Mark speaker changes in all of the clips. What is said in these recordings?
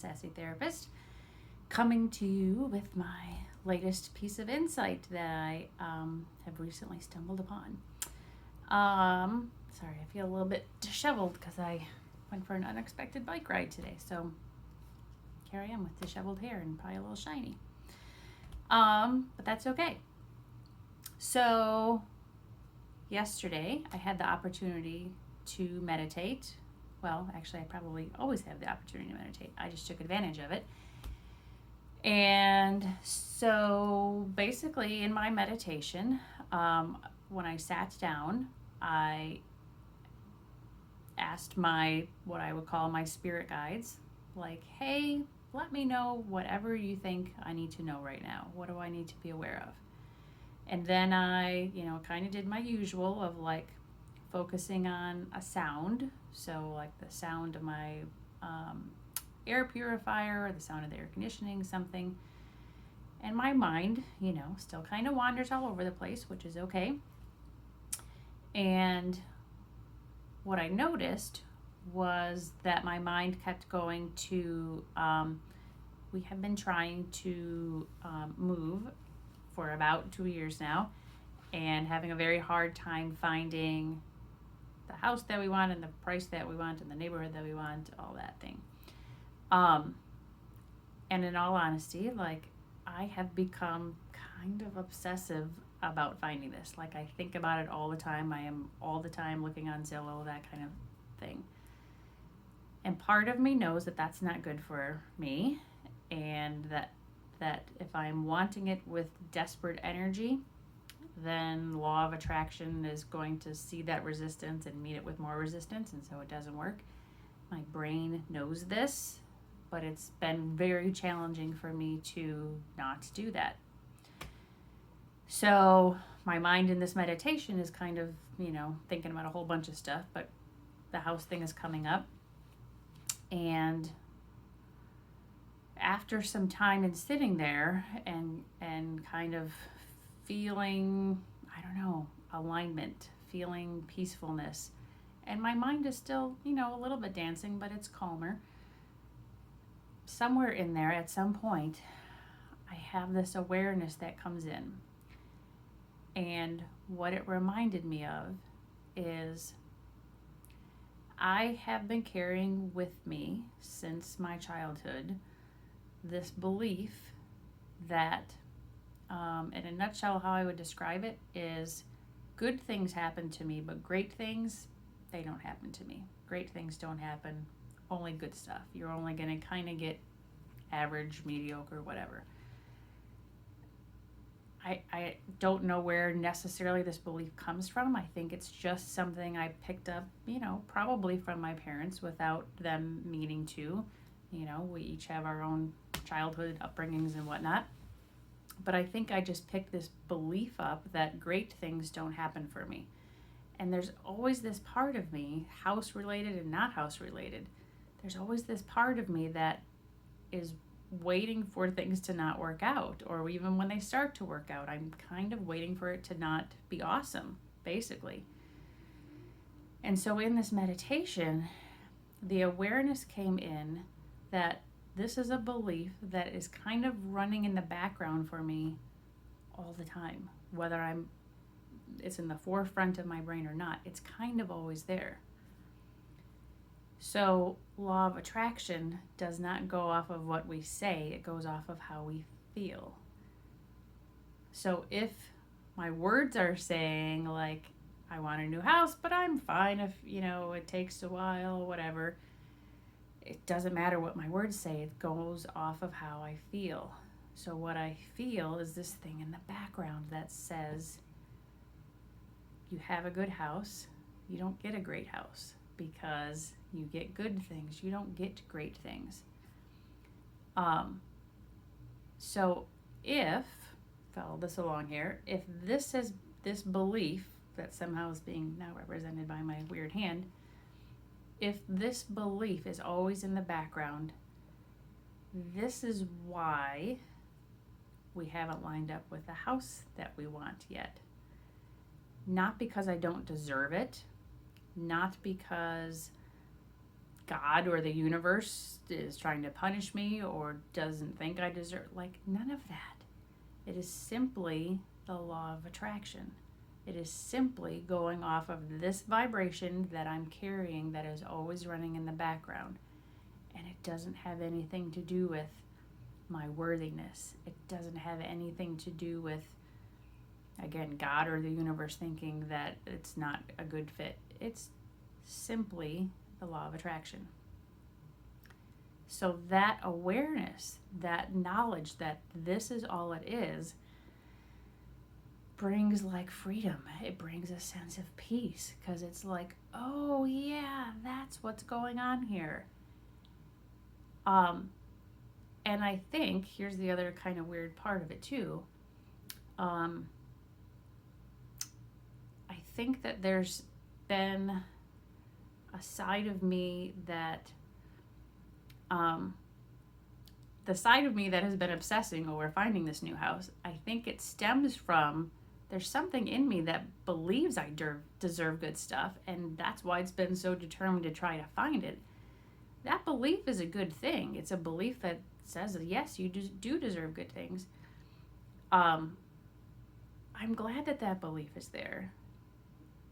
Speaker 1: Sassy Therapist, coming to you with my latest piece of insight that I have recently stumbled upon. Sorry, I feel a little bit disheveled because I went for an unexpected bike ride today. So here I am with disheveled hair and probably a little shiny. But that's okay. So yesterday I had the opportunity to meditate. Well, actually, I probably always have the opportunity to meditate. I just took advantage of it. And so basically, in my meditation, when I sat down, I asked what I would call my spirit guides, like, hey, let me know whatever you think I need to know right now. What do I need to be aware of? And then I, kind of did my usual of like focusing on a sound. So, like the sound of my air purifier, or the sound of the air conditioning, something. And my mind, still kind of wanders all over the place, which is okay. And what I noticed was that my mind kept going to, we have been trying to move for about 2 years now and having a very hard time finding the house that we want and the price that we want and the neighborhood that we want, all that thing. And in all honesty, like, I have become kind of obsessive about finding this. Like, I think about it all the time. I am all the time looking on Zillow, that kind of thing. And part of me knows that that's not good for me, and that if I'm wanting it with desperate energy, then law of attraction is going to see that resistance and meet it with more resistance, and so it doesn't work. My brain knows this, but it's been very challenging for me to not do that. So my mind in this meditation is kind of, thinking about a whole bunch of stuff, but the house thing is coming up. And after some time in sitting there and kind of feeling, alignment, feeling peacefulness, and my mind is still, a little bit dancing, but it's calmer. Somewhere in there, at some point, I have this awareness that comes in. And what it reminded me of is I have been carrying with me since my childhood this belief that, in a nutshell, how I would describe it is good things happen to me, but great things, they don't happen to me. Great things don't happen, only good stuff. You're only going to kind of get average, mediocre, whatever. I don't know where necessarily this belief comes from. I think it's just something I picked up, probably from my parents without them meaning to. We each have our own childhood upbringings and whatnot. But I think I just picked this belief up that great things don't happen for me. And there's always this part of me, house related and not house related, there's always this part of me that is waiting for things to not work out, or even when they start to work out, I'm kind of waiting for it to not be awesome, basically. And so in this meditation, the awareness came in that this is a belief that is kind of running in the background for me all the time, whether it's in the forefront of my brain or not, it's kind of always there. So law of attraction does not go off of what we say, it goes off of how we feel. So if my words are saying, like, I want a new house, but I'm fine if, it takes a while, whatever, it doesn't matter what my words say, it goes off of how I feel. So what I feel is this thing in the background that says, you have a good house, you don't get a great house, because you get good things, you don't get great things. So follow this along here, if this belief that somehow is being now represented by my weird hand, if this belief is always in the background, this is why we haven't lined up with the house that we want yet. Not because I don't deserve it, not because God or the universe is trying to punish me or doesn't think I deserve. Like, none of that. It is simply the law of attraction. It is simply going off of this vibration that I'm carrying that is always running in the background. And it doesn't have anything to do with my worthiness. It doesn't have anything to do with, again, God or the universe thinking that it's not a good fit. It's simply the law of attraction. So that awareness, that knowledge that this is all it is, brings like freedom. It brings a sense of peace because it's like, oh yeah, that's what's going on here. And I think here's the other kind of weird part of it too. I think that there's been a side of me that the side of me that has been obsessing over finding this new house, I think it stems from there's something in me that believes I deserve good stuff, and that's why it's been so determined to try to find it. That belief is a good thing. It's a belief that says, yes, you do deserve good things. I'm glad that that belief is there.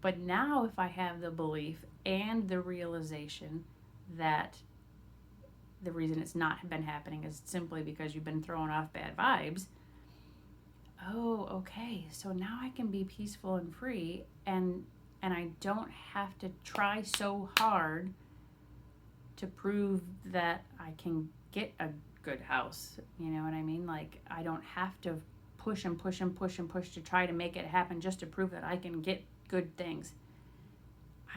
Speaker 1: But now if I have the belief and the realization that the reason it's not been happening is simply because you've been throwing off bad vibes, oh, okay, so now I can be peaceful and free, and I don't have to try so hard to prove that I can get a good house. You know what I mean? Like, I don't have to push and push and push and push to try to make it happen just to prove that I can get good things.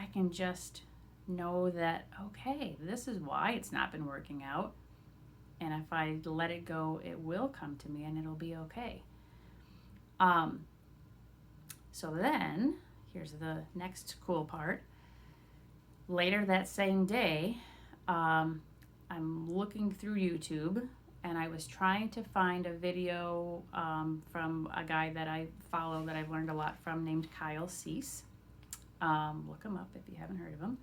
Speaker 1: I can just know that, okay, this is why it's not been working out, and if I let it go, it will come to me and it'll be okay. So then here's the next cool part. Later that same day, I'm looking through YouTube, and I was trying to find a video from a guy that I follow that I've learned a lot from named Kyle Cease. Look him up if you haven't heard of him.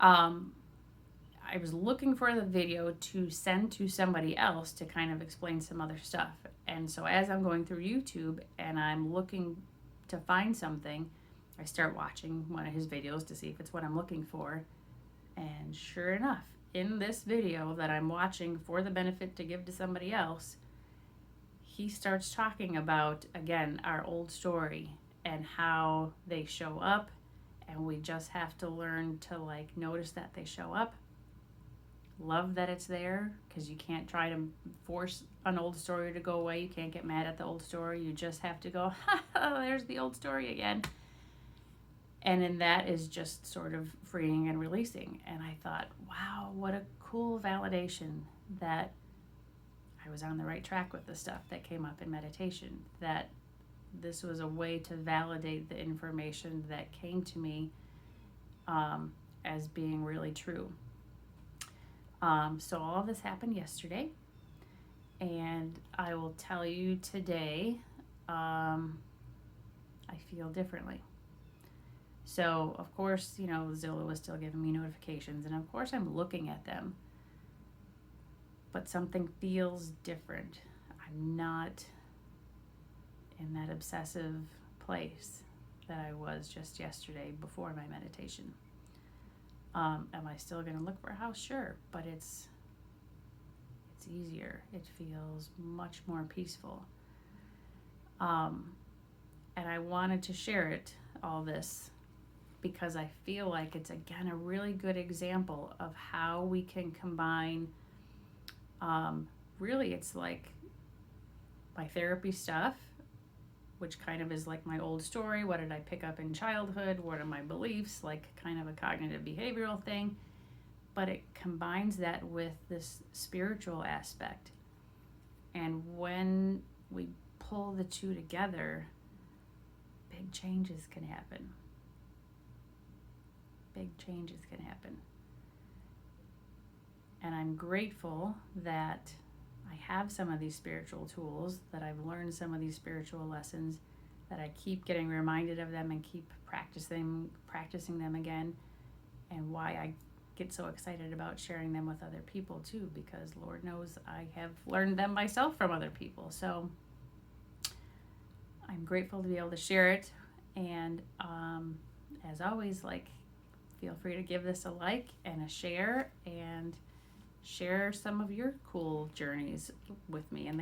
Speaker 1: I was looking for the video to send to somebody else to kind of explain some other stuff. And so as I'm going through YouTube and I'm looking to find something, I start watching one of his videos to see if it's what I'm looking for. And sure enough, in this video that I'm watching for the benefit to give to somebody else, he starts talking about, again, our old story and how they show up, and we just have to learn to like notice that they show up, love that it's there, because you can't try to force an old story to go away. You can't get mad at the old story. You just have to go, there's the old story again. And then that is just sort of freeing and releasing. And I thought, wow, what a cool validation that I was on the right track with the stuff that came up in meditation, that this was a way to validate the information that came to me as being really true. So all of this happened yesterday, and I will tell you today, I feel differently. So, of course, you know, Zillow was still giving me notifications, and of course I'm looking at them, but something feels different. I'm not in that obsessive place that I was just yesterday before my meditation. Am I still going to look for a house? Sure, but it's easier. It feels much more peaceful. And I wanted to share it, all this, because I feel like it's, again, a really good example of how we can combine, really it's like my therapy stuff, which kind of is like my old story. What did I pick up in childhood? What are my beliefs? Like kind of a cognitive behavioral thing. But it combines that with this spiritual aspect. And when we pull the two together, big changes can happen. Big changes can happen. And I'm grateful that I have some of these spiritual tools, that I've learned some of these spiritual lessons, that I keep getting reminded of them and keep practicing them again, and why I get so excited about sharing them with other people too, because Lord knows I have learned them myself from other people. So I'm grateful to be able to share it. And as always, like, feel free to give this a like and a share, and share some of your cool journeys with me in the